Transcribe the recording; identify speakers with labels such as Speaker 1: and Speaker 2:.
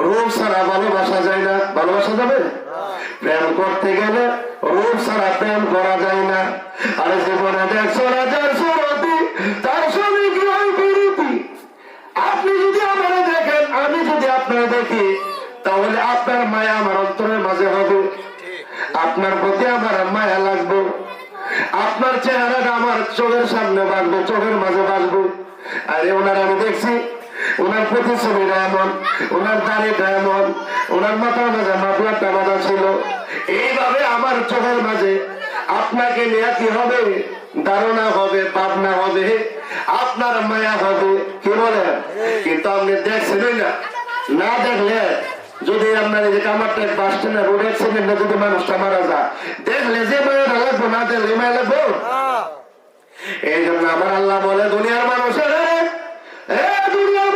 Speaker 1: রূপ ছাড়া ভালোবাসা যায় না। ভালোবাসা যাবে? প্রেম করতে গেলে রূপ ছাড়া প্রেম করা যায় না। আর জীবনে 100,000 সুরতি তার সঙ্গে কি হয় বিরতি। আপনি যদি আমারে দেখেন, আমি যদি আপনারা দেখি, তাহলে আপনার মায়া আমার অন্তরের মাঝে হবে, আপনার প্রতি আমার মায়া লাগবে, আপনার চেহারাটা আমার চোখের সামনে বাঁধবে, চোখের মাঝে বাঁধবে। আরে ওনার আমি দেখছি, ওনার প্রতিচ্ছবিটা এমন, ওনার দাড়িটা এমন, ওনার মাথার মাঝে মাফলারটা বাঁধা ছিল। এইভাবে আমার চোখের মাঝে আপনাকে নিয়ে কি হবে? ধারণা হবে, ভাবনা হবে, আপনার মায়া হবে। কি বলে? কিন্তু আপনি দেখছেনই না। না দেখলে যদি আপনার এই যে কামারটা বাস স্ট্যান্ডে রোড অ্যাক্সিডেন্টে যদি মানুষটা মারা যায়, দেখলে যে মায়াটা লাগবো, না দেখলে মায়া লাগবো। এই জন্য আমার আল্লাহ বলে, দুনিয়ার মানুষের দুনিয়ার